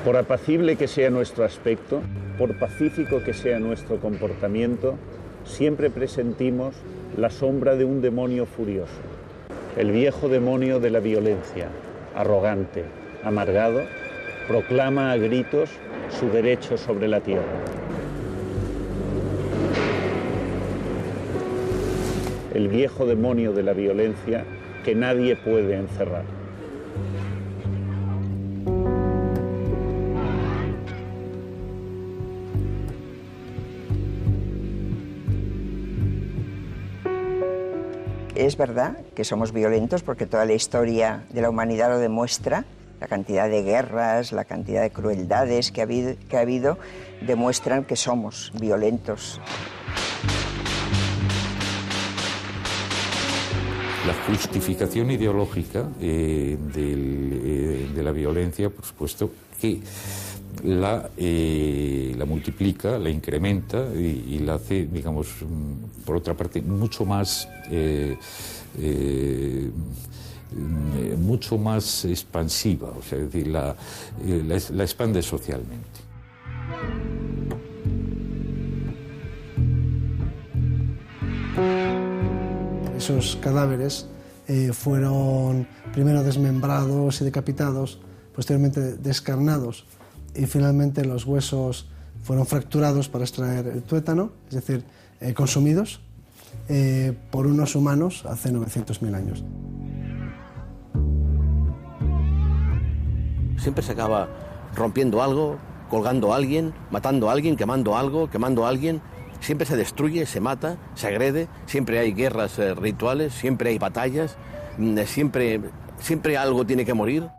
Por apacible que sea nuestro aspecto, por pacífico que sea nuestro comportamiento, siempre presentimos la sombra de un demonio furioso. El viejo demonio de la violencia, arrogante, amargado, proclama a gritos su derecho sobre la tierra. El viejo demonio de la violencia que nadie puede encerrar. Es verdad que somos violentos porque toda la historia de la humanidad lo demuestra. La cantidad de guerras, la cantidad de crueldades que ha habido demuestran que somos violentos. La justificación ideológica de la violencia, por supuesto, que la multiplica, la incrementa y la hace, digamos, por otra parte, mucho más expansiva, o sea, es decir, la expande socialmente. Esos cadáveres fueron primero desmembrados y decapitados, posteriormente descarnados y finalmente los huesos fueron fracturados para extraer el tuétano, es decir, consumidos por unos humanos hace 900.000 años. Siempre se acaba rompiendo algo, colgando a alguien, matando a alguien, quemando algo, quemando a alguien. Siempre se destruye, se mata, se agrede, siempre hay guerras rituales, siempre hay batallas, siempre algo tiene que morir.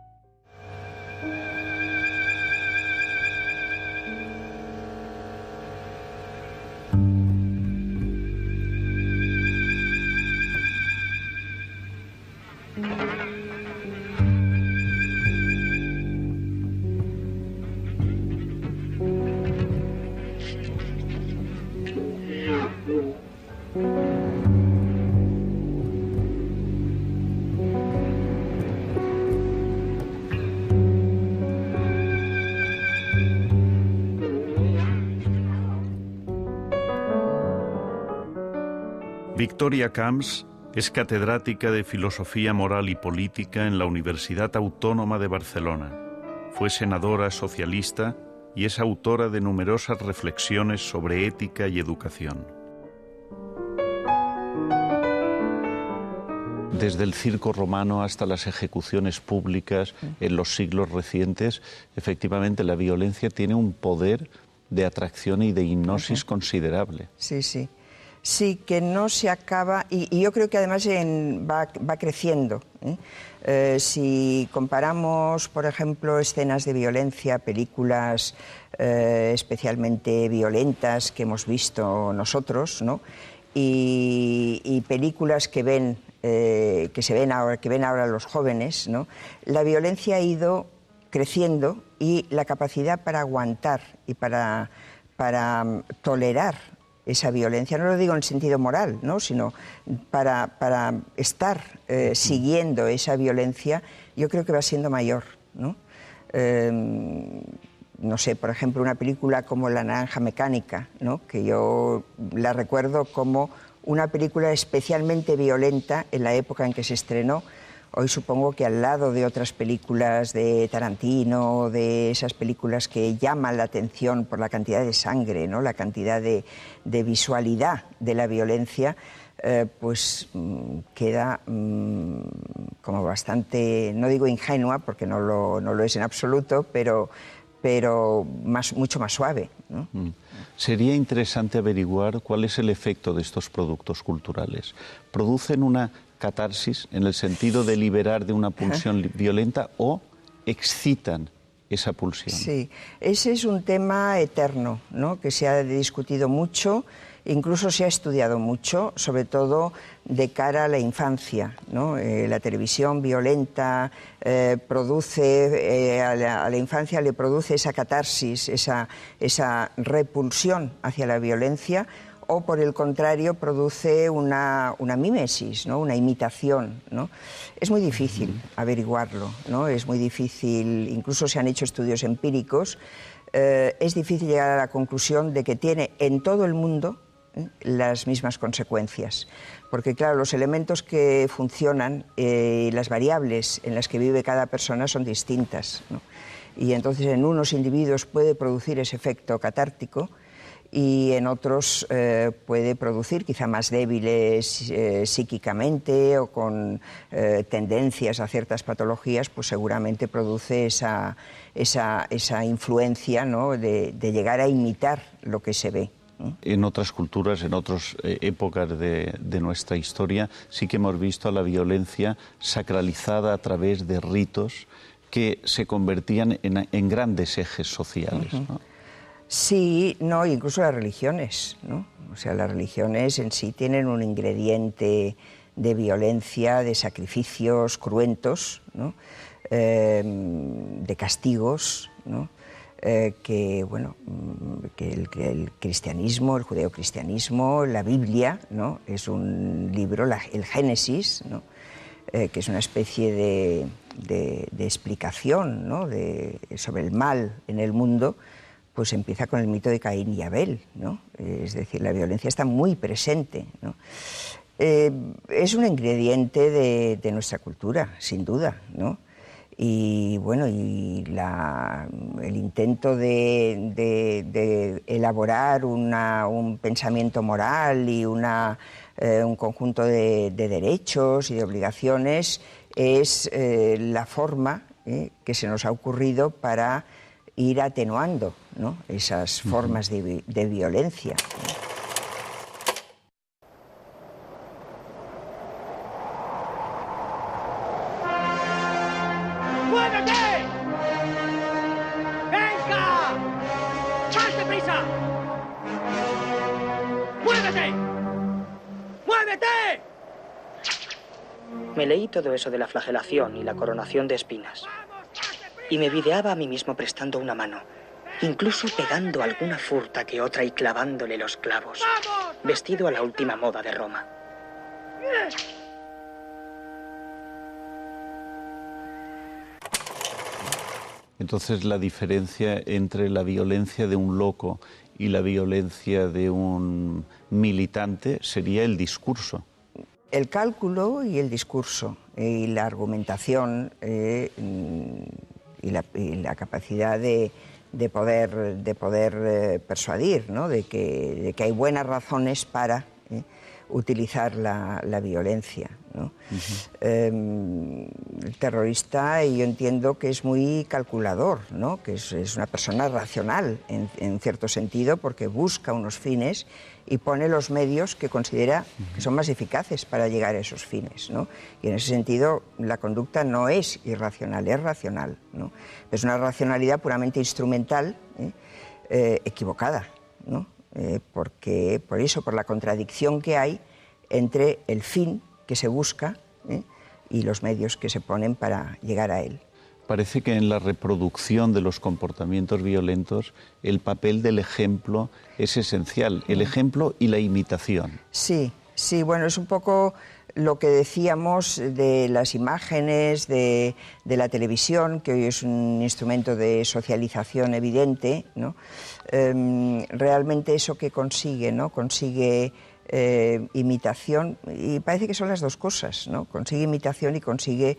Victoria Camps es catedrática de Filosofía Moral y Política en la Universidad Autónoma de Barcelona. Fue senadora socialista y es autora de numerosas reflexiones sobre ética y educación. Desde el circo romano hasta las ejecuciones públicas en los siglos recientes, efectivamente la violencia tiene un poder de atracción y de hipnosis considerable. Sí, sí. Sí, que no se acaba, y yo creo que además va creciendo. Si comparamos, por ejemplo, escenas de violencia, películas especialmente violentas que hemos visto nosotros, ¿no? y películas que ven ahora los jóvenes, ¿no? La violencia ha ido creciendo y la capacidad para aguantar y para tolerar esa violencia, no lo digo en el sentido moral, ¿no? Sino para estar siguiendo esa violencia, yo creo que va siendo mayor, ¿no? No sé, por ejemplo, una película como La Naranja Mecánica, ¿no? Que yo la recuerdo como una película especialmente violenta en la época en que se estrenó. Hoy supongo que al lado de otras películas de Tarantino, de esas películas que llaman la atención por la cantidad de sangre, ¿no? La cantidad de visualidad de la violencia, pues queda como bastante, no digo ingenua, porque no lo es en absoluto, pero mucho más suave, ¿no? Sería interesante averiguar cuál es el efecto de estos productos culturales. ¿Producen una catarsis en el sentido de liberar de una pulsión violenta o excitan esa pulsión? Sí, ese es un tema eterno, ¿no? Que se ha discutido mucho, incluso se ha estudiado mucho, sobre todo de cara a la infancia, ¿no? La televisión violenta produce, a la infancia le produce esa catarsis, esa repulsión hacia la violencia, o por el contrario produce una mímesis, ¿no? Una imitación, ¿no? Es muy difícil averiguarlo, ¿no? Es muy difícil, incluso se han hecho estudios empíricos, es difícil llegar a la conclusión de que tiene en todo el mundo las mismas consecuencias. Porque, claro, los elementos que funcionan, las variables en las que vive cada persona son distintas, ¿no? Y entonces en unos individuos puede producir ese efecto catártico y en otros puede producir, quizá más débiles psíquicamente o con tendencias a ciertas patologías, pues seguramente produce esa influencia, ¿no? de llegar a imitar lo que se ve. En otras culturas, en otras épocas de nuestra historia, sí que hemos visto a la violencia sacralizada a través de ritos que se convertían en grandes ejes sociales, ¿no? Sí, no, incluso las religiones, ¿no? O sea, las religiones en sí tienen un ingrediente de violencia, de sacrificios cruentos, ¿no? De castigos, ¿no? Que el cristianismo, el judeocristianismo, la Biblia, ¿no? Es un libro, el Génesis, ¿no? Que es una especie de explicación, ¿no? sobre el mal en el mundo, pues empieza con el mito de Caín y Abel, ¿no? Es decir, la violencia está muy presente, ¿no? Es un ingrediente de nuestra cultura, sin duda, ¿no? Y bueno, el intento de elaborar un pensamiento moral y un conjunto de derechos y de obligaciones es la forma que se nos ha ocurrido para ir atenuando, ¿no? Esas formas de violencia. ¡Muévete! ¡Venga! ¡Más deprisa! ¡Muévete! ¡Muévete! Me leí todo eso de la flagelación y la coronación de espinas. Y me videaba a mí mismo prestando una mano, incluso pegando alguna furta que otra y clavándole los clavos, vestido a la última moda de Roma. Entonces, la diferencia entre la violencia de un loco y la violencia de un militante sería el discurso. El cálculo y el discurso, y la argumentación y la capacidad de poder persuadir, ¿no? de que hay buenas razones para utilizar la violencia, ¿no? El terrorista, yo entiendo que es muy calculador, ¿no? Que es una persona racional en cierto sentido, porque busca unos fines y pone los medios que considera que son más eficaces para llegar a esos fines, ¿no? Y en ese sentido la conducta no es irracional, es racional, ¿no? Es una racionalidad puramente instrumental, equivocada, ¿no? Porque por eso, por la contradicción que hay entre el fin que se busca y los medios que se ponen para llegar a él. Parece que en la reproducción de los comportamientos violentos el papel del ejemplo es esencial, el ejemplo y la imitación. Sí, bueno, es un poco lo que decíamos de las imágenes, de la televisión, que hoy es un instrumento de socialización evidente, ¿no? Realmente eso que consigue, ¿no? Consigue imitación, y parece que son las dos cosas, ¿no? Consigue imitación y consigue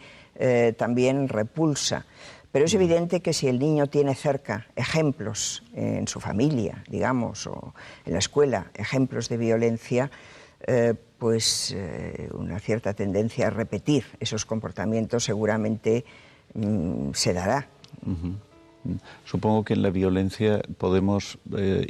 también repulsa. Pero es evidente que si el niño tiene cerca ejemplos en su familia, digamos, o en la escuela, ejemplos de violencia, pues una cierta tendencia a repetir esos comportamientos seguramente se dará. Supongo que en la violencia podemos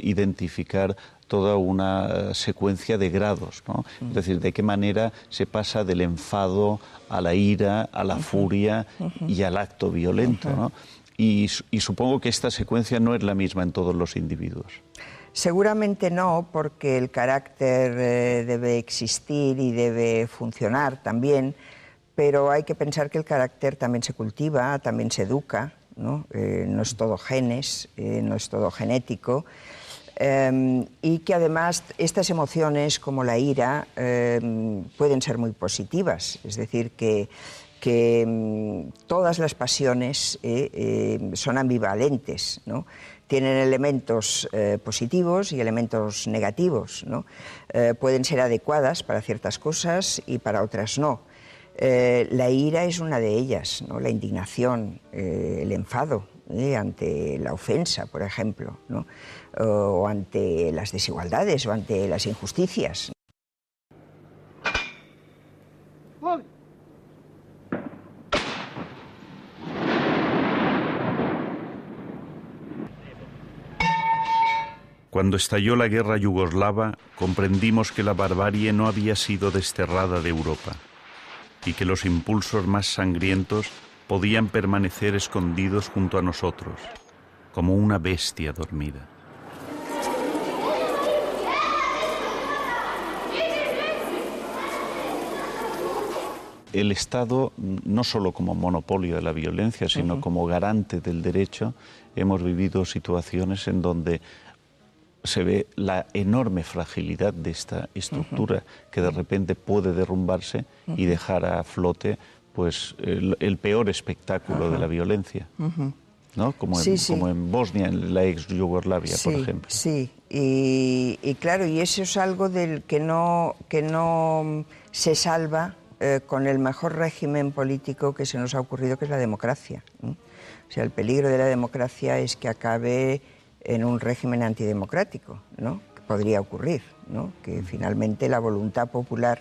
identificar toda una secuencia de grados, ¿no? Es decir, de qué manera se pasa del enfado a la ira, a la furia y al acto violento, ¿no? Y supongo que esta secuencia no es la misma en todos los individuos. Seguramente no, porque el carácter debe existir y debe funcionar también, pero hay que pensar que el carácter también se cultiva, también se educa, ¿no? No es todo genes, no es todo genético. Y que además estas emociones como la ira pueden ser muy positivas, es decir, que todas las pasiones son ambivalentes, ¿no? Tienen elementos positivos y elementos negativos, ¿no? Pueden ser adecuadas para ciertas cosas y para otras no. La ira es una de ellas, ¿no? La indignación, el enfado ante la ofensa, por ejemplo, ¿no? O ante las desigualdades o ante las injusticias. Cuando estalló la guerra yugoslava, comprendimos que la barbarie no había sido desterrada de Europa y que los impulsos más sangrientos podían permanecer escondidos junto a nosotros, como una bestia dormida. El Estado, no solo como monopolio de la violencia, sino como garante del derecho, hemos vivido situaciones en donde se ve la enorme fragilidad de esta estructura que de repente puede derrumbarse y dejar a flote pues el peor espectáculo de la violencia, ¿no? Como en Bosnia, en la ex Yugoslavia, por ejemplo. Sí, y claro, y eso es algo del que no se salva con el mejor régimen político que se nos ha ocurrido, que es la democracia, ¿no? O sea, el peligro de la democracia es que acabe en un régimen antidemocrático, ¿no? Que podría ocurrir, ¿no? Que finalmente la voluntad popular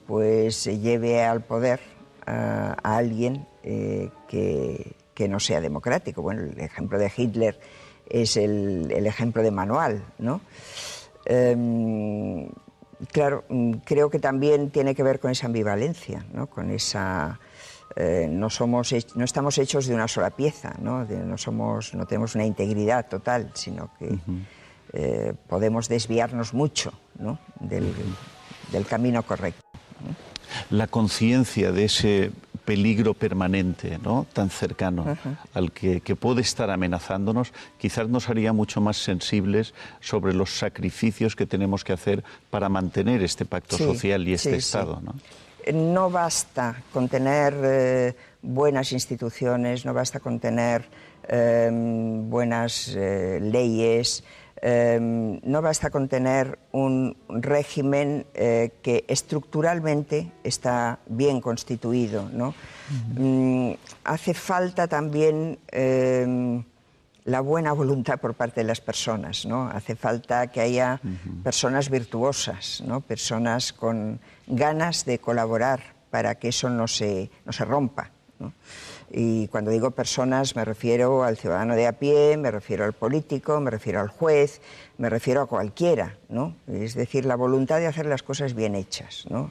pues lleve al poder a alguien que no sea democrático. Bueno, el ejemplo de Hitler es el ejemplo de manual, ¿no? Claro, creo que también tiene que ver con esa ambivalencia, ¿no? Con esa... no estamos hechos de una sola pieza, ¿no? No tenemos una integridad total, sino que podemos desviarnos mucho, ¿no? del camino correcto, ¿no? La conciencia de ese peligro permanente, ¿no? Tan cercano al que puede estar amenazándonos, quizás nos haría mucho más sensibles sobre los sacrificios que tenemos que hacer para mantener este pacto social y este Estado, ¿no? No basta con tener buenas instituciones, no basta con tener buenas leyes, no basta con tener un régimen que estructuralmente está bien constituido, ¿no? Hace falta también la buena voluntad por parte de las personas, ¿no? Hace falta que haya personas virtuosas, ¿no? Personas con ganas de colaborar para que eso no se rompa, ¿no? Y cuando digo personas me refiero al ciudadano de a pie, me refiero al político, me refiero al juez, me refiero a cualquiera, ¿no? Es decir, la voluntad de hacer las cosas bien hechas, ¿no?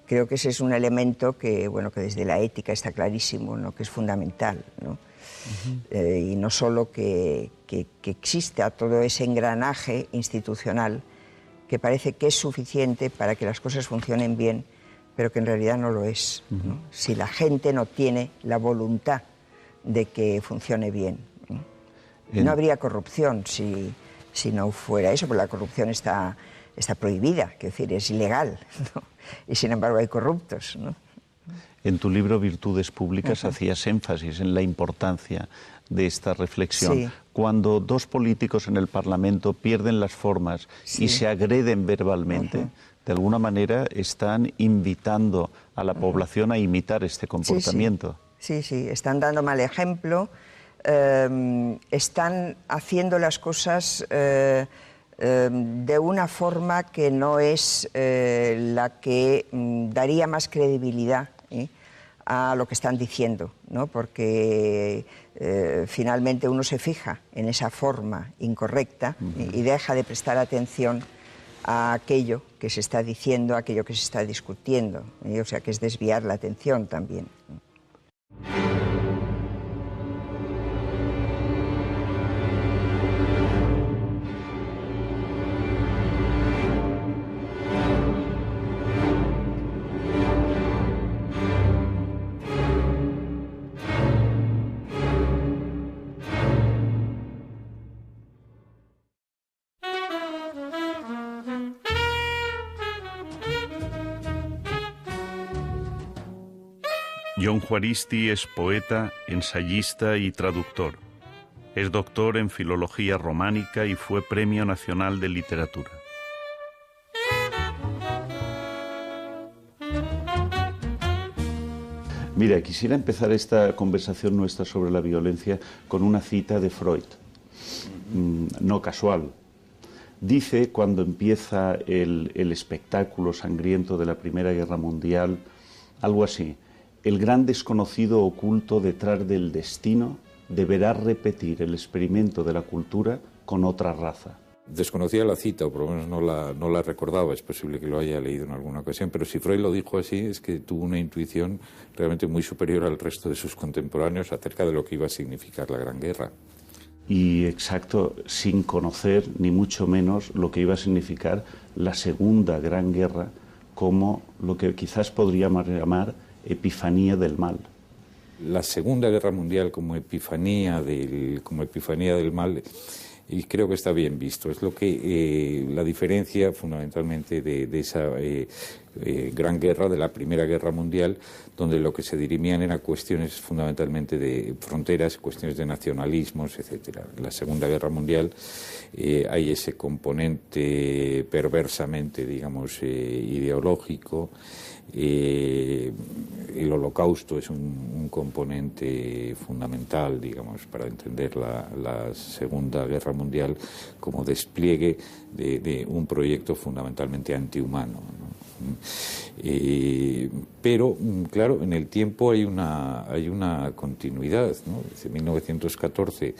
Creo que ese es un elemento que, bueno, que desde la ética está clarísimo, ¿no? Que es fundamental, ¿no? Y no solo que exista todo ese engranaje institucional que parece que es suficiente para que las cosas funcionen bien, pero que en realidad no lo es, ¿no? Si la gente no tiene la voluntad de que funcione bien, ¿no? No habría corrupción si no fuera eso, porque la corrupción está prohibida, quiero decir, es ilegal, ¿no? Y sin embargo hay corruptos, ¿no? En tu libro Virtudes Públicas hacías énfasis en la importancia de esta reflexión. Sí. Cuando dos políticos en el Parlamento pierden las formas y se agreden verbalmente, de alguna manera están invitando a la población a imitar este comportamiento. Sí, están dando mal ejemplo, están haciendo las cosas de una forma que no es la que daría más credibilidad a lo que están diciendo, ¿no? Porque finalmente uno se fija en esa forma incorrecta y deja de prestar atención a aquello que se está diciendo, a aquello que se está discutiendo, o sea que es desviar la atención también. Jon Juaristi es poeta, ensayista y traductor. Es doctor en Filología Románica y fue Premio Nacional de Literatura. Mira, quisiera empezar esta conversación nuestra sobre la violencia con una cita de Freud, no casual. Dice, cuando empieza el espectáculo sangriento de la Primera Guerra Mundial, algo así: el gran desconocido oculto detrás del destino deberá repetir el experimento de la cultura con otra raza. Desconocía la cita, o por lo menos no la recordaba, es posible que lo haya leído en alguna ocasión, pero si Freud lo dijo así, es que tuvo una intuición realmente muy superior al resto de sus contemporáneos acerca de lo que iba a significar la Gran Guerra. Y exacto, sin conocer ni mucho menos lo que iba a significar la Segunda Gran Guerra como lo que quizás podríamos llamar epifanía del mal. La Segunda Guerra Mundial como epifanía del mal, y creo que está bien visto. Es lo que la diferencia fundamentalmente de esa Gran Guerra, de la Primera Guerra Mundial, donde lo que se dirimían eran cuestiones fundamentalmente de fronteras, cuestiones de nacionalismos, etcétera. En la Segunda Guerra Mundial hay ese componente perversamente, digamos, ideológico. El Holocausto es un componente fundamental, digamos, para entender la Segunda Guerra Mundial como despliegue de un proyecto fundamentalmente antihumano, ¿no? Pero, claro, en el tiempo hay una continuidad, ¿no? Desde 1914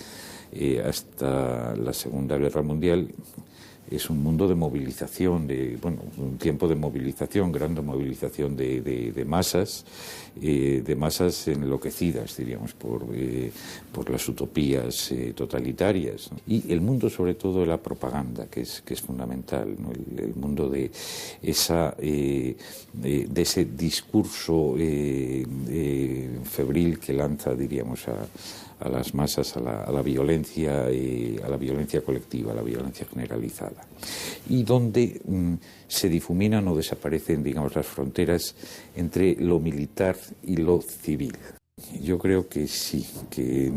hasta la Segunda Guerra Mundial es un mundo de movilización, un tiempo de movilización, gran movilización de masas enloquecidas, diríamos, por las utopías totalitarias, ¿no? Y el mundo, sobre todo, de la propaganda, que es fundamental, ¿no? El mundo de ese discurso febril que lanza, diríamos, a las masas, a la violencia colectiva, a la violencia generalizada, y donde se difuminan o desaparecen, digamos, las fronteras entre lo militar y lo civil. Yo creo que sí, que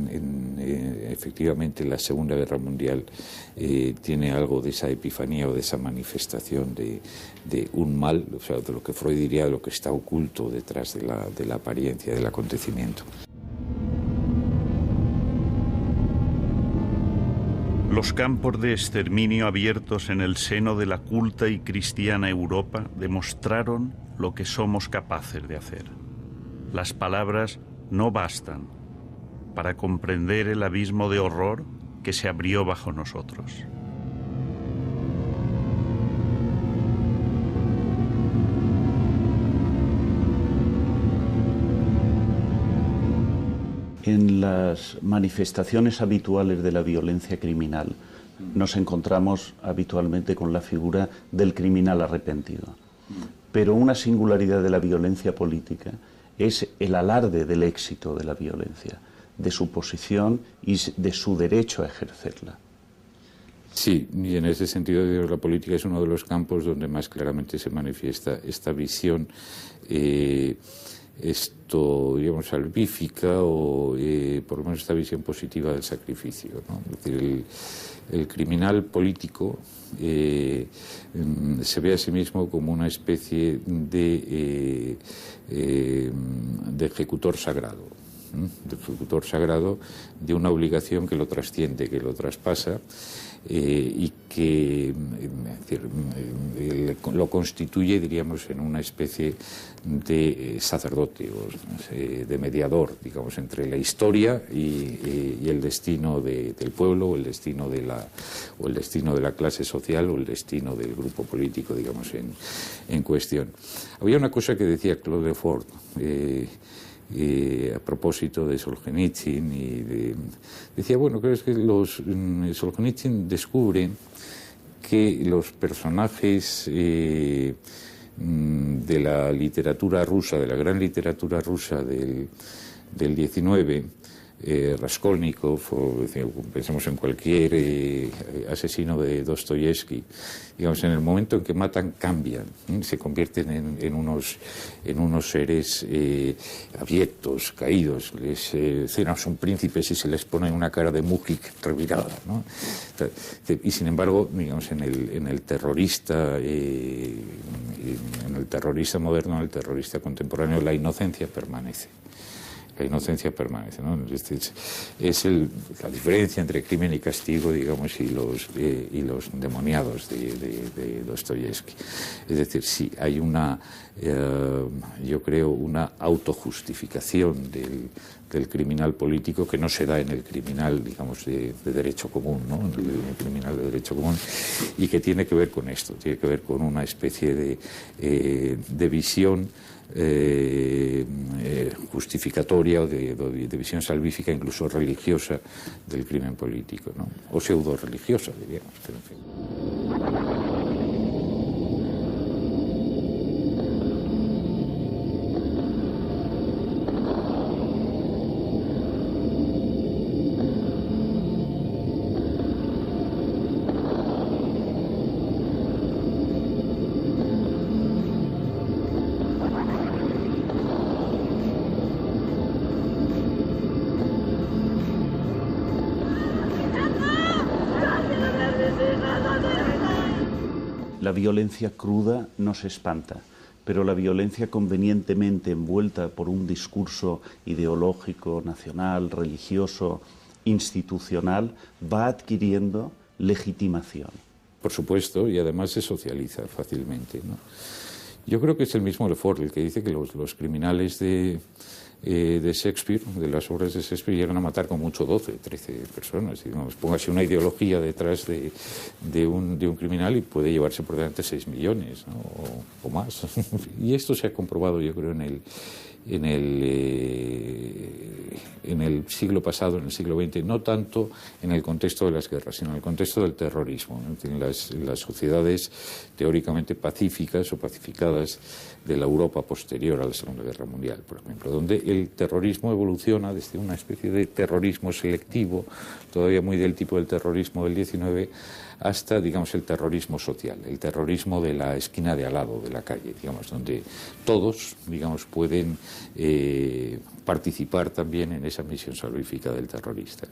efectivamente la Segunda Guerra Mundial tiene algo de esa epifanía o de esa manifestación de un mal, o sea, de lo que Freud diría, de lo que está oculto detrás de la apariencia del acontecimiento. Los campos de exterminio abiertos en el seno de la culta y cristiana Europa demostraron lo que somos capaces de hacer. Las palabras no bastan para comprender el abismo de horror que se abrió bajo nosotros. En las manifestaciones habituales de la violencia criminal nos encontramos habitualmente con la figura del criminal arrepentido. Pero una singularidad de la violencia política es el alarde del éxito de la violencia, de su posición y de su derecho a ejercerla. Sí, y en ese sentido la política es uno de los campos donde más claramente se manifiesta esta visión digamos, salvífica o por lo menos esta visión positiva del sacrificio, ¿no? Es decir, el criminal político se ve a sí mismo como una especie de ejecutor sagrado, de ejecutor sagrado de una obligación que lo trasciende, que lo traspasa, y que es decir, lo constituye, diríamos, en una especie de sacerdote o de mediador, digamos, entre la historia y el destino del pueblo, o el destino de la clase social, o el destino del grupo político, digamos, en cuestión. Había una cosa que decía Claude Lefort a propósito de Solzhenitsyn, decía, bueno, creo que Solzhenitsyn descubre que los personajes de la literatura rusa, de la gran literatura rusa del 19, Raskolnikov, o pensemos en cualquier asesino de Dostoyevsky, digamos, en el momento en que matan cambian, se convierten en unos seres abyectos, caídos, son príncipes y se les pone una cara de Mujik revirada, ¿no? Y sin embargo, digamos, en el terrorista moderno, en el terrorista contemporáneo, la inocencia permanece. La inocencia permanece, ¿no? Es la diferencia entre crimen y castigo, digamos, y los demoniados de Dostoyevsky. Es decir, sí, hay yo creo, una autojustificación del criminal político que no se da en el criminal, digamos, de derecho común, ¿no? En el criminal de derecho común, y que tiene que ver con esto, tiene que ver con una especie de visión justificatoria o de visión salvífica, incluso religiosa, del crimen político, ¿no? O pseudo-religiosa, diríamos, pero en fin. La violencia cruda nos espanta, pero la violencia convenientemente envuelta por un discurso ideológico, nacional, religioso, institucional, va adquiriendo legitimación. Por supuesto, y además se socializa fácilmente, ¿no? Yo creo que es el mismo Lefort el que dice que los criminales de Shakespeare, de las obras de Shakespeare, llegan a matar con mucho 12, 13 personas. Digamos, póngase una ideología detrás de un criminal y puede llevarse por delante 6 millones, ¿no? o más. Y esto se ha comprobado, yo creo, en el siglo pasado, en el siglo XX, no tanto en el contexto de las guerras, sino en el contexto del terrorismo, ¿no? En las sociedades teóricamente pacíficas o pacificadas de la Europa posterior a la Segunda Guerra Mundial, por ejemplo, donde el terrorismo evoluciona desde una especie de terrorismo selectivo, todavía muy del tipo del terrorismo del 19, hasta, digamos, el terrorismo social, el terrorismo de la esquina de al lado de la calle, digamos, donde todos, digamos, pueden participar también en esa misión salvífica del terrorista.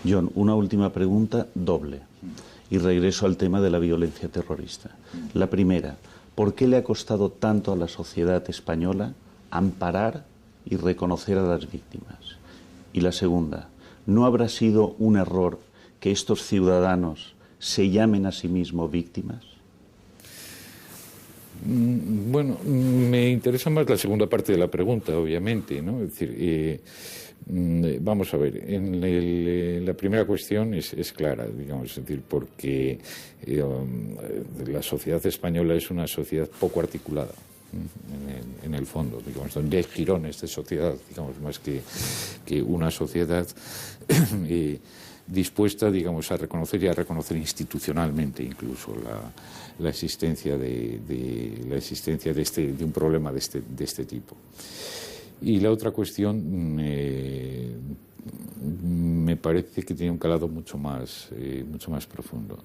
John, una última pregunta doble, y regreso al tema de la violencia terrorista. La primera, ¿por qué le ha costado tanto a la sociedad española amparar y reconocer a las víctimas? Y la segunda, ¿no habrá sido un error que estos ciudadanos se llamen a sí mismos víctimas? Bueno, me interesa más la segunda parte de la pregunta, obviamente, ¿no? Es decir, vamos a ver, la primera cuestión es clara, digamos, es decir, porque la sociedad española es una sociedad poco articulada. En el fondo, digamos, donde hay jirones de sociedad, digamos, más que una sociedad dispuesta, digamos, a reconocer y a reconocer institucionalmente incluso la existencia de un problema de este tipo. Y la otra cuestión me parece que tiene un calado mucho más profundo.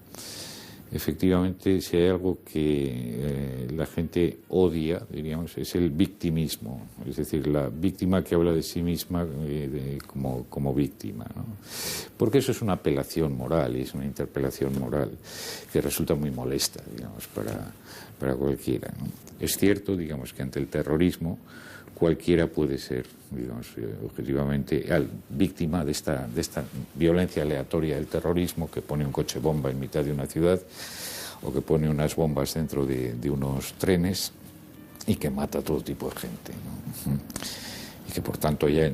Efectivamente, si hay algo que la gente odia, diríamos, es el victimismo, es decir, la víctima que habla de sí misma como víctima, ¿no? Porque eso es una apelación moral y es una interpelación moral que resulta muy molesta, digamos, para cualquiera, ¿no? Es cierto, digamos, que ante el terrorismo cualquiera puede ser, digamos, objetivamente víctima de esta violencia aleatoria del terrorismo, que pone un coche bomba en mitad de una ciudad o que pone unas bombas dentro de unos trenes y que mata a todo tipo de gente, ¿no? Y que por tanto ya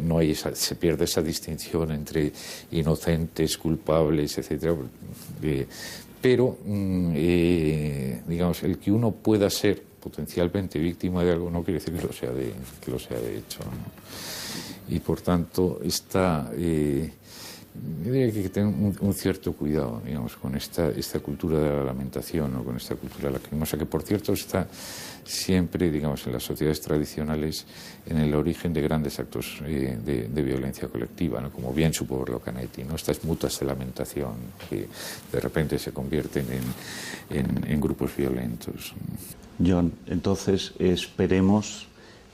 se pierde esa distinción entre inocentes, culpables, etcétera. Pero digamos, el que uno pueda ser potencialmente víctima de algo no quiere decir que lo sea de hecho, ¿no? Y por tanto Yo diría que hay que tener un cierto cuidado, digamos, con esta cultura de la lamentación o con esta cultura lacrimosa, que por cierto está siempre, digamos, en las sociedades tradicionales en el origen de grandes actos de violencia colectiva, ¿no? Como bien supo Orlo Canetti, ¿no? Estas mutas de lamentación que de repente se convierten en grupos violentos. John, entonces esperemos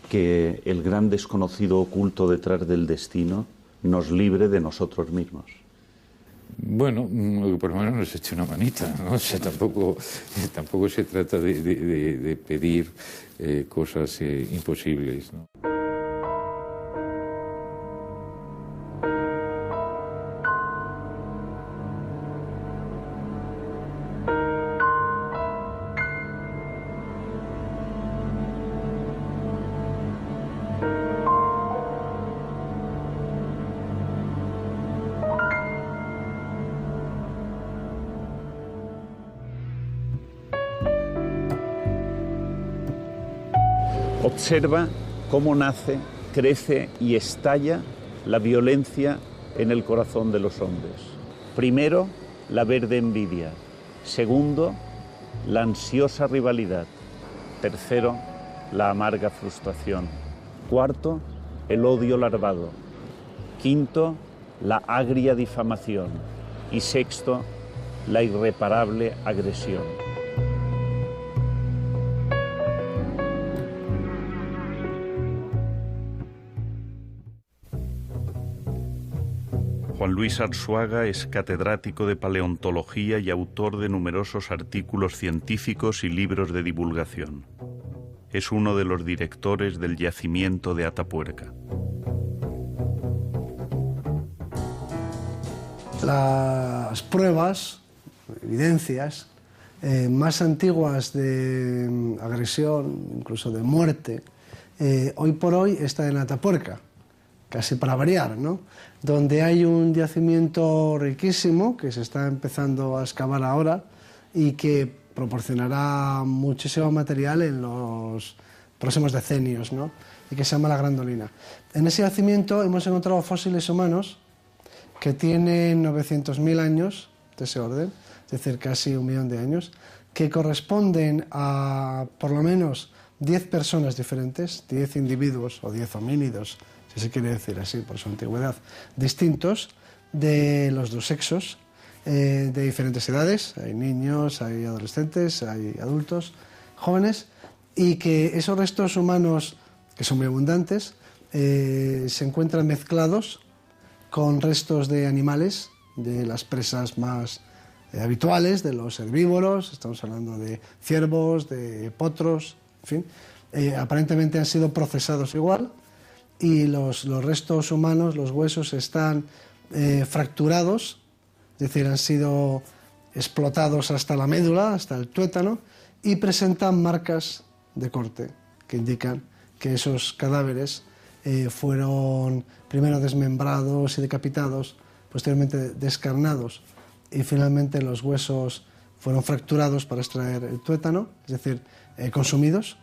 que el gran desconocido oculto detrás del destino nos libre de nosotros mismos. Bueno, por lo menos nos eche una manita, ¿no? O sea, tampoco se trata de pedir cosas imposibles, ¿no? Observa cómo nace, crece y estalla la violencia en el corazón de los hombres. Primero, la verde envidia. Segundo, la ansiosa rivalidad. Tercero, la amarga frustración. Cuarto, el odio larvado. Quinto, la agria difamación. Y sexto, la irreparable agresión. Juan Luis Arzuaga es catedrático de paleontología y autor de numerosos artículos científicos y libros de divulgación. Es uno de los directores del yacimiento de Atapuerca. Las pruebas, evidencias más antiguas de agresión, incluso de muerte, hoy por hoy está en Atapuerca, casi para variar, ¿no? Donde hay un yacimiento riquísimo que se está empezando a excavar ahora y que proporcionará muchísimo material en los próximos decenios, ¿no? Y que se llama la Gran Dolina. En ese yacimiento hemos encontrado fósiles humanos que tienen 900.000 años de ese orden, es decir, casi 1.000.000 de años, que corresponden a por lo menos 10 personas diferentes, 10 individuos o 10 homínidos, si se quiere decir así por su antigüedad, distintos de los dos sexos, de diferentes edades, hay niños, hay adolescentes, hay adultos, jóvenes, y que esos restos humanos, que son muy abundantes, se encuentran mezclados con restos de animales, de las presas más habituales, de los herbívoros, estamos hablando de ciervos, de potros, en fin, aparentemente han sido procesados igual, y los restos humanos, los huesos, están fracturados, es decir, han sido explotados hasta la médula, hasta el tuétano, y presentan marcas de corte que indican que esos cadáveres fueron primero desmembrados y decapitados, posteriormente descarnados, y finalmente los huesos fueron fracturados para extraer el tuétano, es decir, consumidos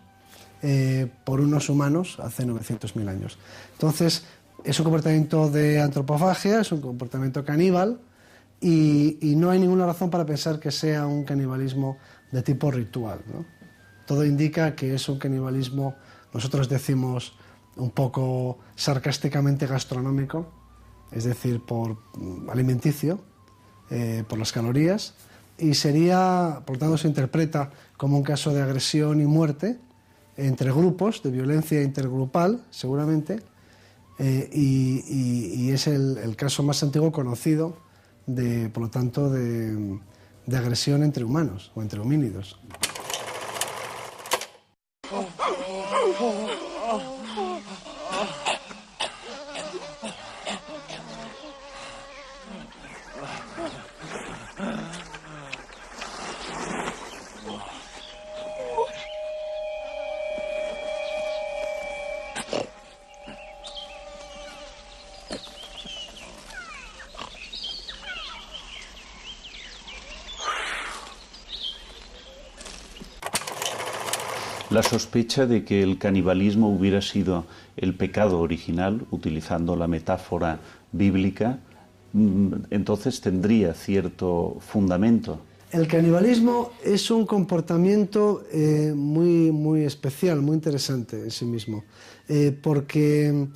por unos humanos hace 900.000 años. Entonces, es un comportamiento de antropofagia, es un comportamiento caníbal, y no hay ninguna razón para pensar que sea un canibalismo de tipo ritual, ¿no? Todo indica que es un canibalismo, nosotros decimos un poco sarcásticamente gastronómico, es decir, por alimenticio, por las calorías, y sería, por tanto, se interpreta como un caso de agresión y muerte entre grupos, de violencia intergrupal, seguramente, y es el caso más antiguo conocido, por lo tanto, de agresión entre humanos o entre homínidos. La sospecha de que el canibalismo hubiera sido el pecado original, utilizando la metáfora bíblica, entonces tendría cierto fundamento. El canibalismo es un comportamiento muy especial, muy interesante en sí mismo, porque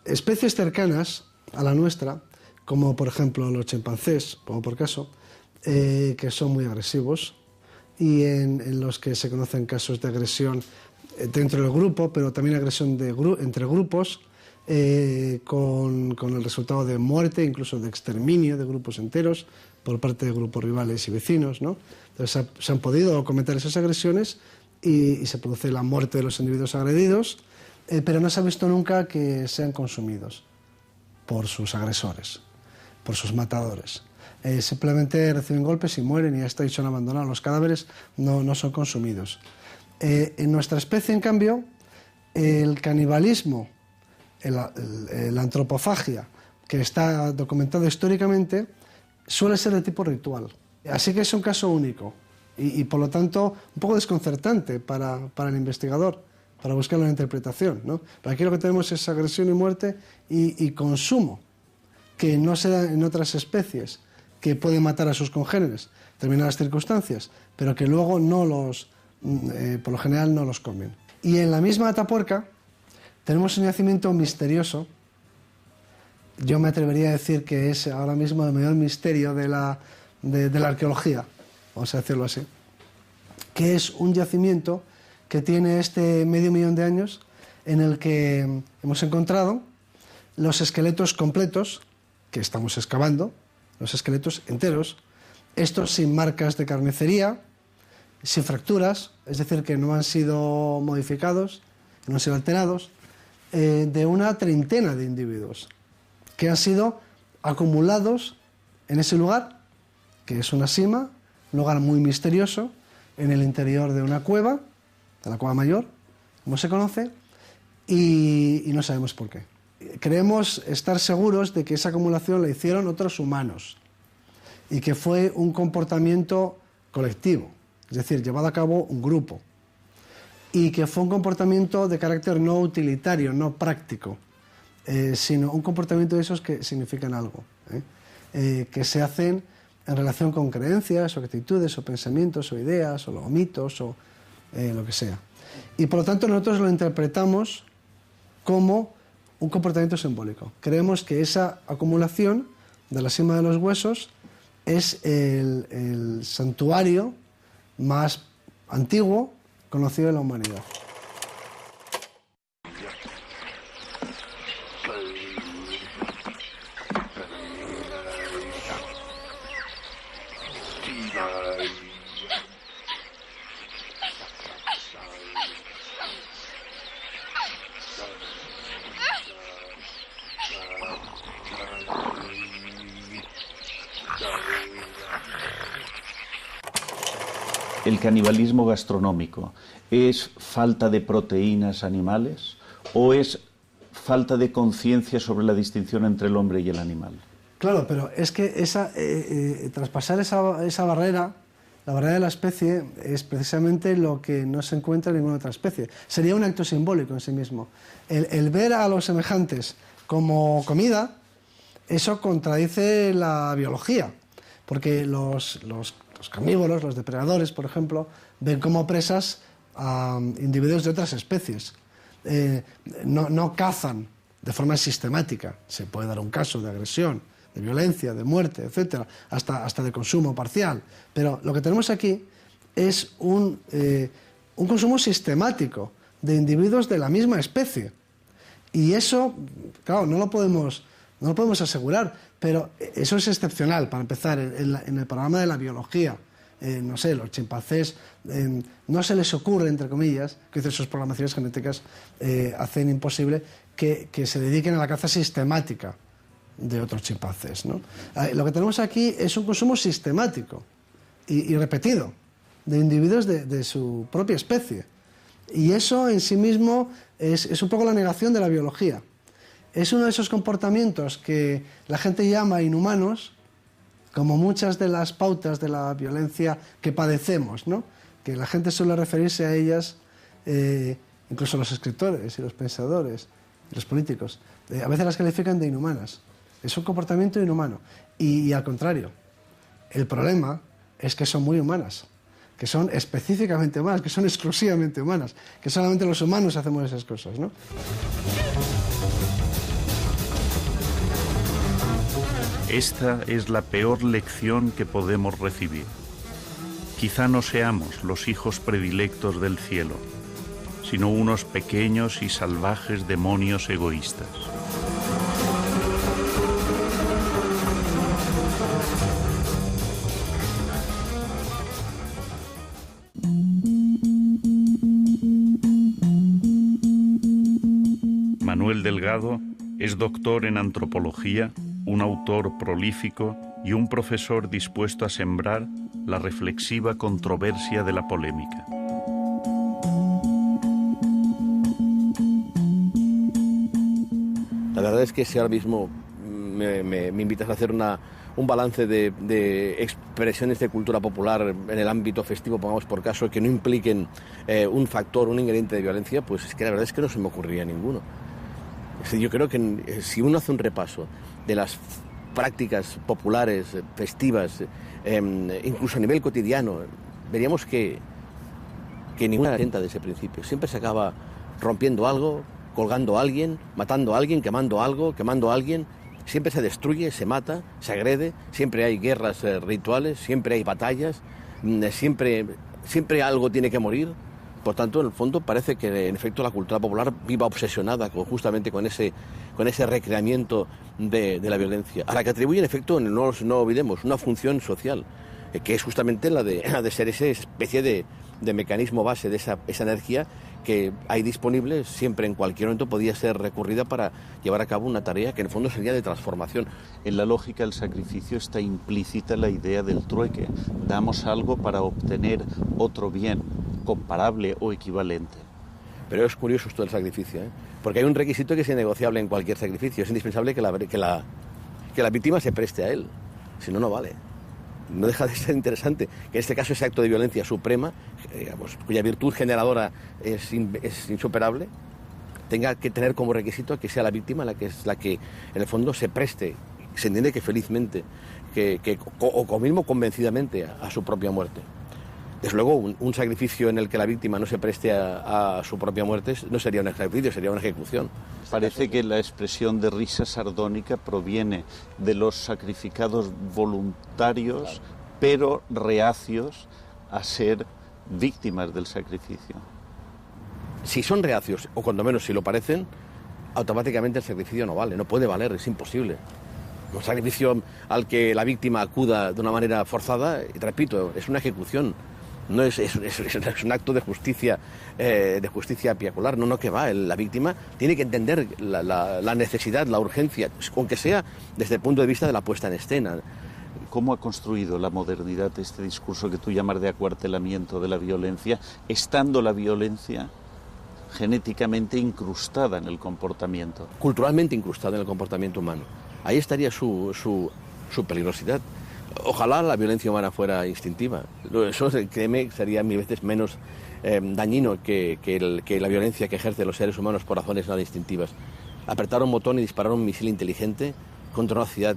especies cercanas a la nuestra, como por ejemplo los chimpancés, como por caso, que son muy agresivos y en los que se conocen casos de agresión dentro del grupo, pero también agresión entre grupos, con el resultado de muerte, incluso de exterminio de grupos enteros por parte de grupos rivales y vecinos, ¿no? Entonces se han podido cometer esas agresiones y se produce la muerte de los individuos agredidos, pero no se ha visto nunca que sean consumidos por sus agresores, por sus matadores. Simplemente reciben golpes y mueren y hasta ahí son abandonados. Los cadáveres no son consumidos. En nuestra especie, en cambio, el canibalismo, la antropofagia, que está documentado históricamente, suele ser de tipo ritual. Así que es un caso único y por lo tanto un poco desconcertante para el investigador, para buscar una interpretación, ¿no? Pero aquí lo que tenemos es agresión y muerte y consumo, que no se da en otras especies, que pueden matar a sus congéneres en determinadas circunstancias, pero que luego por lo general no los comen. Y en la misma Atapuerca tenemos un yacimiento misterioso. Yo me atrevería a decir que es ahora mismo el mayor misterio de la arqueología, vamos a decirlo así, que es un yacimiento que tiene este 500.000 de años, en el que hemos encontrado los esqueletos completos que estamos excavando, los esqueletos enteros, estos sin marcas de carnicería, sin fracturas, es decir, que no han sido modificados, no han sido alterados, de una treintena de individuos que han sido acumulados en ese lugar, que es una sima, un lugar muy misterioso, en el interior de una cueva, de la Cueva Mayor, como se conoce, y no sabemos por qué. Creemos estar seguros de que esa acumulación la hicieron otros humanos y que fue un comportamiento colectivo, es decir, llevado a cabo un grupo, y que fue un comportamiento de carácter no utilitario, no práctico, sino un comportamiento de esos que significan algo, que se hacen en relación con creencias o actitudes o pensamientos o ideas o mitos o lo que sea. Y por lo tanto nosotros lo interpretamos como un comportamiento simbólico. Creemos que esa acumulación de la sima de los huesos es el santuario más antiguo conocido de la humanidad. ¿El canibalismo gastronómico es falta de proteínas animales o es falta de conciencia sobre la distinción entre el hombre y el animal? Claro, pero es que traspasar esa barrera, la barrera de la especie, es precisamente lo que no se encuentra en ninguna otra especie. Sería un acto simbólico en sí mismo. El ver a los semejantes como comida, eso contradice la biología, porque los carnívoros, los depredadores, por ejemplo, ven como presas a individuos de otras especies. No cazan de forma sistemática. Se puede dar un caso de agresión, de violencia, de muerte, etcétera, hasta de consumo parcial. Pero lo que tenemos aquí es un consumo sistemático de individuos de la misma especie. Y eso, claro, no lo podemos asegurar, pero eso es excepcional, para empezar, en el panorama de la biología. No sé, los chimpancés, no se les ocurre, entre comillas, que sus programaciones genéticas hacen imposible que se dediquen a la caza sistemática de otros chimpancés, ¿no? Lo que tenemos aquí es un consumo sistemático y repetido de individuos de su propia especie. Y eso en sí mismo es un poco la negación de la biología. Es uno de esos comportamientos que la gente llama inhumanos, como muchas de las pautas de la violencia que padecemos, ¿no? Que la gente suele referirse a ellas, incluso los escritores y los pensadores y los políticos, a veces las califican de inhumanas. Es un comportamiento inhumano. Y al contrario, el problema es que son muy humanas, que son específicamente humanas, que son exclusivamente humanas, que solamente los humanos hacemos esas cosas, ¿no? Esta es la peor lección que podemos recibir. Quizá no seamos los hijos predilectos del cielo, sino unos pequeños y salvajes demonios egoístas. Manuel Delgado es doctor en antropología, un autor prolífico y un profesor dispuesto a sembrar la reflexiva controversia de la polémica. La verdad es que si ahora mismo me invitas a hacer un balance de expresiones de cultura popular en el ámbito festivo, pongamos por caso, que no impliquen un factor, un ingrediente de violencia, pues es que la verdad es que no se me ocurriría ninguno. Yo creo que si uno hace un repaso de las prácticas populares, festivas, incluso a nivel cotidiano, veríamos que ninguna atenta de ese principio. Siempre se acaba rompiendo algo, colgando a alguien, matando a alguien, quemando algo, quemando a alguien. Siempre se destruye, se mata, se agrede, siempre hay guerras rituales, siempre hay batallas, siempre algo tiene que morir. Por tanto, en el fondo parece que en efecto la cultura popular viva obsesionada justamente con ese recreamiento de la violencia, a la que atribuye en efecto, no olvidemos, una función social, que es justamente la de ser esa especie de mecanismo base de esa energía que hay disponible siempre, en cualquier momento podía ser recurrida para llevar a cabo una tarea que en el fondo sería de transformación. En la lógica del sacrificio está implícita la idea del trueque. Damos algo para obtener otro bien, comparable o equivalente. Pero es curioso esto del sacrificio, porque hay un requisito que es innegociable en cualquier sacrificio. Es indispensable que la víctima se preste a él, si no, no vale. No deja de ser interesante que en este caso ese acto de violencia suprema, digamos, cuya virtud generadora es insuperable, tenga que tener como requisito que sea la víctima la que en el fondo se preste, se entiende que felizmente, o mismo convencidamente a su propia muerte. Desde luego, un sacrificio en el que la víctima no se preste a su propia muerte no sería un sacrificio, sería una ejecución. Parece que la expresión de risa sardónica proviene de los sacrificados voluntarios, pero reacios a ser víctimas del sacrificio. Si son reacios, o cuando menos si lo parecen, automáticamente el sacrificio no vale, no puede valer, es imposible. Un sacrificio al que la víctima acuda de una manera forzada, y repito, es una ejecución. No es un acto de justicia piacular, no que va. La víctima tiene que entender la necesidad, la urgencia, aunque sea desde el punto de vista de la puesta en escena. ¿Cómo ha construido la modernidad este discurso que tú llamas de acuartelamiento de la violencia, estando la violencia genéticamente incrustada en el comportamiento? Culturalmente incrustada en el comportamiento humano. Ahí estaría su peligrosidad. Ojalá la violencia humana fuera instintiva. Eso, créeme, sería mil veces menos dañino que la violencia que ejercen los seres humanos por razones nada instintivas. Apretar un botón y disparar un misil inteligente contra una ciudad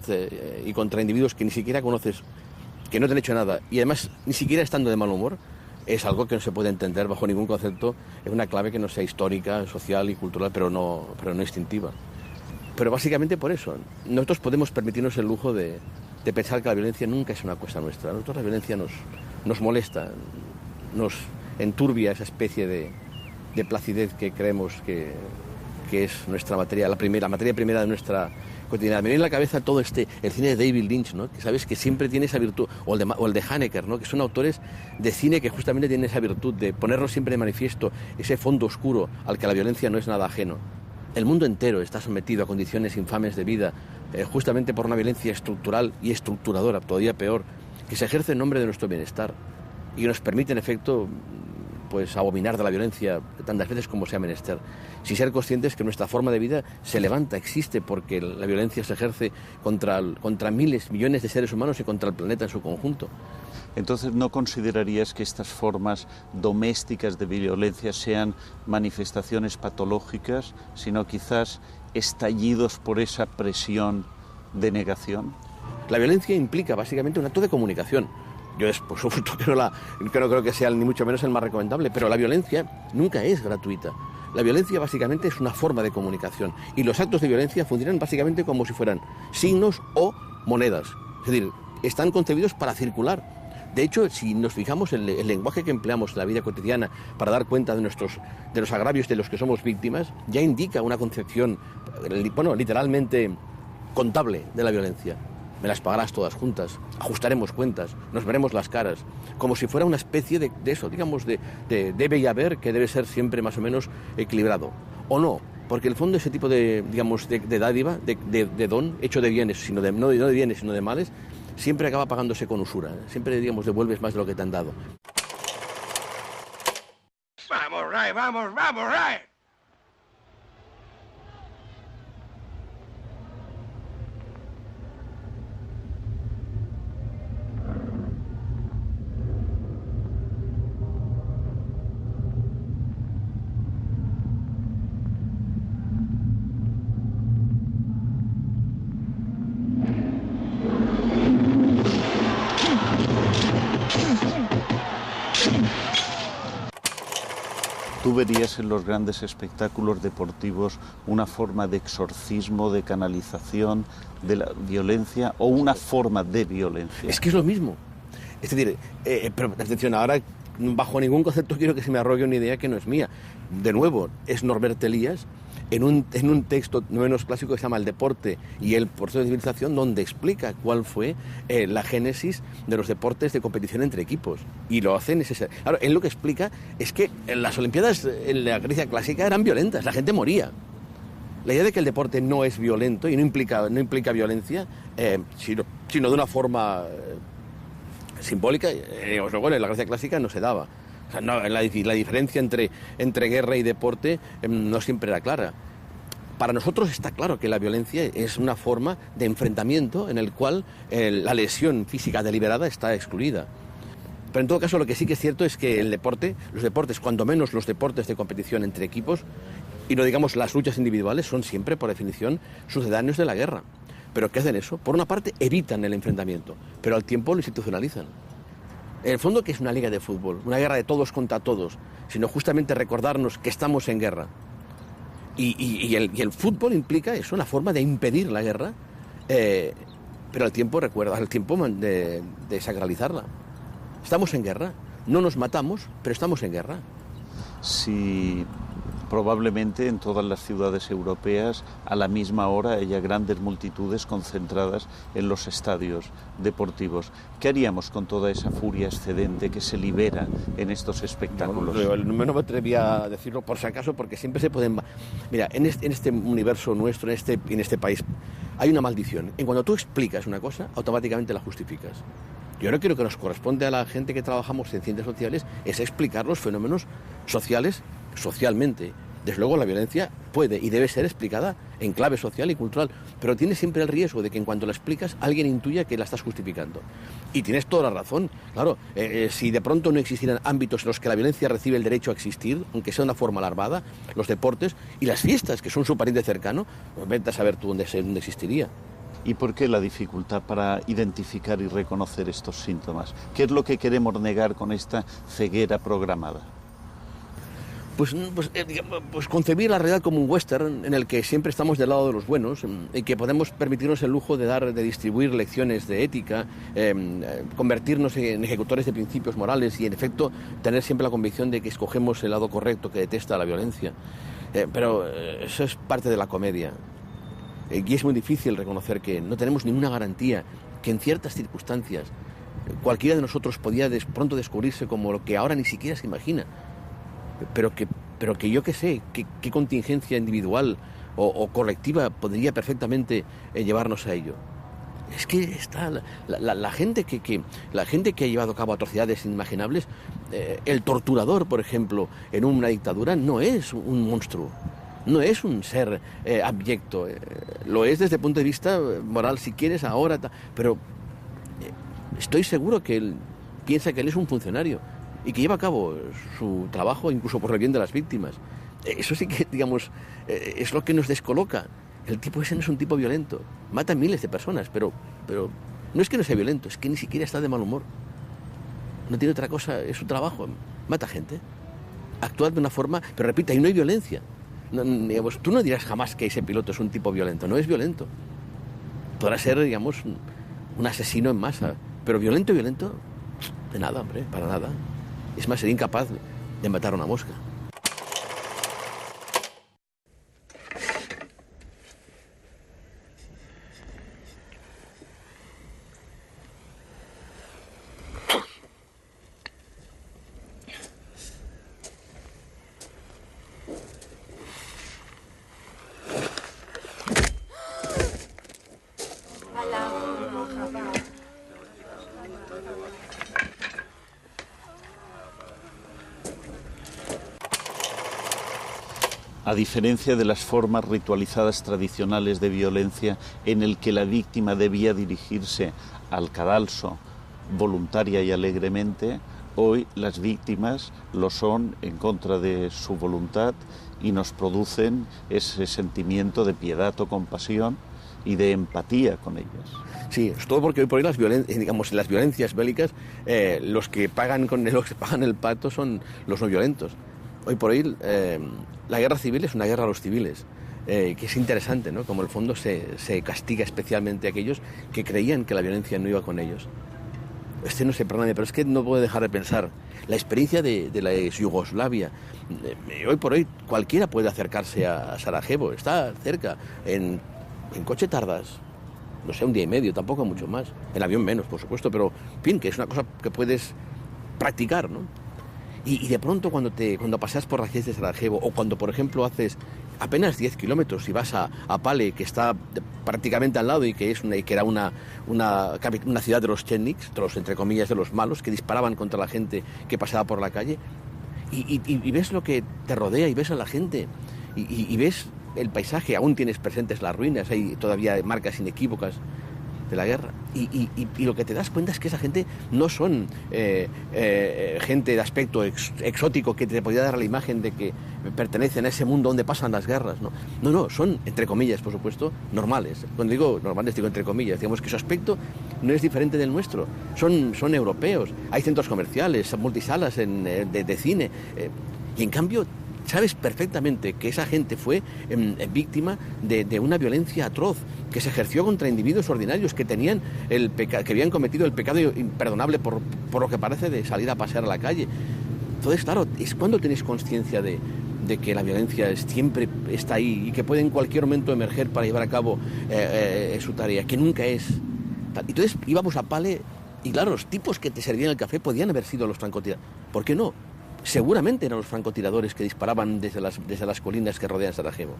y contra individuos que ni siquiera conoces, que no te han hecho nada, y además ni siquiera estando de mal humor, es algo que no se puede entender bajo ningún concepto. Es una clave que no sea histórica, social y cultural, pero no instintiva. Pero básicamente por eso. Nosotros podemos permitirnos el lujo de pensar que la violencia nunca es una cosa nuestra. A nosotros la violencia nos molesta, nos enturbia esa especie de placidez que creemos que es nuestra materia, la materia primera de nuestra cotidianidad. Me viene en la cabeza todo el cine de David Lynch, ¿no? Que sabes que siempre tiene esa virtud, o el de Haneke, ¿no? Que son autores de cine que justamente tienen esa virtud de ponernos siempre de manifiesto ese fondo oscuro al que la violencia no es nada ajeno. El mundo entero está sometido a condiciones infames de vida, justamente por una violencia estructural y estructuradora, todavía peor, que se ejerce en nombre de nuestro bienestar y que nos permite, en efecto, pues abominar de la violencia tantas veces como sea menester, sin ser conscientes que nuestra forma de vida se levanta, existe, porque la violencia se ejerce contra miles, millones de seres humanos y contra el planeta en su conjunto. Entonces, ¿no considerarías que estas formas domésticas de violencia sean manifestaciones patológicas, sino quizás estallidos por esa presión de negación? La violencia implica básicamente un acto de comunicación. Yo por supuesto que no creo que sea ni mucho menos el más recomendable, pero la violencia nunca es gratuita. La violencia básicamente es una forma de comunicación y los actos de violencia funcionan básicamente como si fueran signos o monedas. Es decir, están concebidos para circular. De hecho, si nos fijamos en el lenguaje que empleamos en la vida cotidiana para dar cuenta de los agravios de los que somos víctimas, ya indica una concepción, bueno, literalmente contable de la violencia. Me las pagarás todas juntas, ajustaremos cuentas, nos veremos las caras, como si fuera una especie de eso, digamos, de debe y haber, que debe ser siempre más o menos equilibrado. O no, porque en el fondo ese tipo de, digamos, de dádiva, de don, hecho de bienes, no de bienes, sino de males, siempre acaba pagándose con usura. Siempre, digamos, devuelves más de lo que te han dado. Vamos, Ray, vamos, Ray. ¿Tú verías en los grandes espectáculos deportivos una forma de exorcismo, de canalización de la violencia o una forma de violencia? Es que es lo mismo. Es decir, pero atención, ahora bajo ningún concepto quiero que se me arrogue una idea que no es mía. De nuevo, es Norbert Elias en un texto no menos clásico que se llama El deporte y el proceso de civilización, donde explica cuál fue la génesis de los deportes de competición entre equipos. Y lo hace necesario. Claro, él lo que explica es que las Olimpiadas en la Grecia clásica eran violentas, la gente moría. La idea de que el deporte no es violento y no implica violencia, sino de una forma simbólica, luego en la Grecia clásica no se daba. O sea, no, la diferencia entre guerra y deporte no siempre era clara. Para nosotros está claro que la violencia es una forma de enfrentamiento en el cual la lesión física deliberada está excluida. Pero en todo caso lo que sí que es cierto es que los deportes, cuando menos los deportes de competición entre equipos, y no digamos las luchas individuales, son siempre, por definición, sucedáneos de la guerra. ¿Pero qué hacen eso? Por una parte, evitan el enfrentamiento, pero al tiempo lo institucionalizan. En el fondo, ¿qué es una liga de fútbol? Una guerra de todos contra todos, sino justamente recordarnos que estamos en guerra. Y el fútbol implica eso, una forma de impedir la guerra, pero al tiempo de sacralizarla. Estamos en guerra, no nos matamos, pero estamos en guerra. Sí. Probablemente en todas las ciudades europeas a la misma hora haya grandes multitudes concentradas en los estadios deportivos. ¿Qué haríamos con toda esa furia excedente que se libera en estos espectáculos? No me atrevía a decirlo por si acaso, porque siempre se pueden... Mira, en este universo nuestro, en este país, hay una maldición. En cuando tú explicas una cosa, automáticamente la justificas. Yo ahora creo que nos corresponde a la gente que trabajamos en ciencias sociales es explicar los fenómenos sociales socialmente. Desde luego la violencia puede y debe ser explicada en clave social y cultural, pero tiene siempre el riesgo de que en cuanto la explicas alguien intuya que la estás justificando. Y tienes toda la razón. Claro, si de pronto no existieran ámbitos en los que la violencia recibe el derecho a existir, aunque sea de una forma alarmada, los deportes y las fiestas, que son su pariente cercano, pues vete a saber tú dónde existiría. ¿Y por qué la dificultad para identificar y reconocer estos síntomas? ¿Qué es lo que queremos negar con esta ceguera programada? Pues concebir la realidad como un western en el que siempre estamos del lado de los buenos y que podemos permitirnos el lujo de distribuir lecciones de ética, convertirnos en ejecutores de principios morales y en efecto tener siempre la convicción de que escogemos el lado correcto, que detesta la violencia. Pero eso es parte de la comedia. Y es muy difícil reconocer que no tenemos ninguna garantía, que en ciertas circunstancias cualquiera de nosotros podía pronto descubrirse como lo que ahora ni siquiera se imagina. Pero que yo qué sé, qué contingencia individual o colectiva podría perfectamente llevarnos a ello. Es que está la gente que ha llevado a cabo atrocidades inimaginables, el torturador, por ejemplo, en una dictadura no es un monstruo, no es un ser abyecto, lo es desde el punto de vista moral, si quieres, ahora, pero estoy seguro que él piensa que él es un funcionario y que lleva a cabo su trabajo incluso por el bien de las víctimas. Eso sí que, digamos, es lo que nos descoloca. El tipo ese no es un tipo violento. Mata a miles de personas, pero no es que no sea violento, es que ni siquiera está de mal humor. No tiene otra cosa, es su trabajo. Mata gente. Actúa de una forma, pero repito, ahí no hay violencia. No, digamos, tú no dirás jamás que ese piloto es un tipo violento, no es violento. Podrá ser, digamos, un asesino en masa, pero violento, de nada, hombre, para nada. Es más, sería incapaz de matar a una mosca. A diferencia de las formas ritualizadas tradicionales de violencia en el que la víctima debía dirigirse al cadalso voluntaria y alegremente, hoy las víctimas lo son en contra de su voluntad y nos producen ese sentimiento de piedad o compasión y de empatía con ellas. Sí, es todo porque hoy por hoy las violencias bélicas, los que pagan el pato son los no violentos. Hoy por hoy la guerra civil es una guerra a los civiles, que es interesante, ¿no? Como el fondo se castiga especialmente a aquellos que creían que la violencia no iba con ellos. No sé, perdóname, pero es que no puedo dejar de pensar. La experiencia de la Yugoslavia, hoy por hoy cualquiera puede acercarse a Sarajevo, está cerca, en coche tardas, no sé, un día y medio, tampoco mucho más, en avión menos, por supuesto, pero en fin, que es una cosa que puedes practicar, ¿no? Y de pronto cuando paseas por las calles de Sarajevo, o cuando, por ejemplo, haces apenas 10 kilómetros y vas a Pale, que está prácticamente al lado y que era una ciudad de los chetniks, entre comillas, de los malos, que disparaban contra la gente que pasaba por la calle, y ves lo que te rodea y ves a la gente, y ves el paisaje, aún tienes presentes las ruinas, hay todavía marcas inequívocas de la guerra, y lo que te das cuenta es que esa gente no son gente de aspecto exótico que te podría dar la imagen de que pertenecen a ese mundo donde pasan las guerras, no, son, entre comillas, por supuesto, normales. Cuando digo normales, digo entre comillas, digamos que su aspecto no es diferente del nuestro, son europeos, hay centros comerciales, multisalas de cine, y en cambio sabes perfectamente que esa gente fue víctima de una violencia atroz que se ejerció contra individuos ordinarios que habían cometido el pecado imperdonable por lo que parece de salir a pasear a la calle. Entonces, claro, es cuando tienes conciencia de que la violencia siempre está ahí y que puede en cualquier momento emerger para llevar a cabo su tarea, que nunca es. Entonces íbamos a Pale y claro, los tipos que te servían el café podían haber sido los francotiradores. ¿Por qué no? Seguramente eran los francotiradores que disparaban desde las colinas que rodean Sarajevo.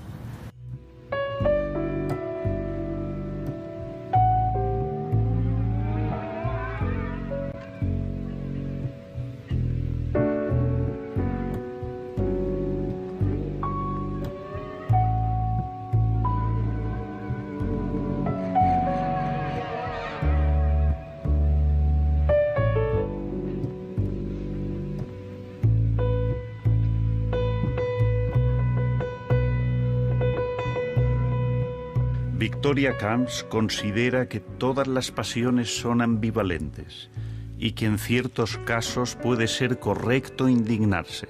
Victoria Camps considera que todas las pasiones son ambivalentes y que en ciertos casos puede ser correcto indignarse.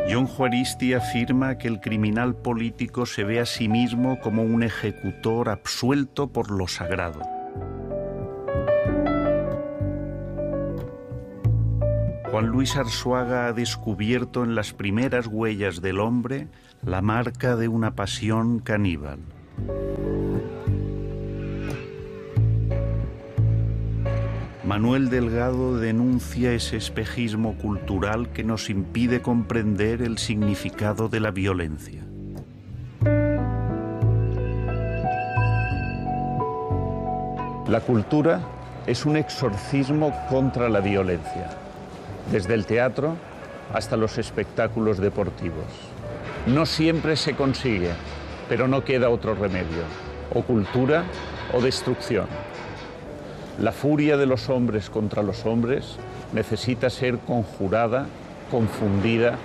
John Juaristi afirma que el criminal político se ve a sí mismo como un ejecutor absuelto por lo sagrado. Juan Luis Arzuaga ha descubierto en las primeras huellas del hombre la marca de una pasión caníbal. Manuel Delgado denuncia ese espejismo cultural que nos impide comprender el significado de la violencia. La cultura es un exorcismo contra la violencia, desde el teatro hasta los espectáculos deportivos. No siempre se consigue, pero no queda otro remedio, o cultura o destrucción. La furia de los hombres contra los hombres necesita ser conjurada, confundida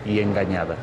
y engañada.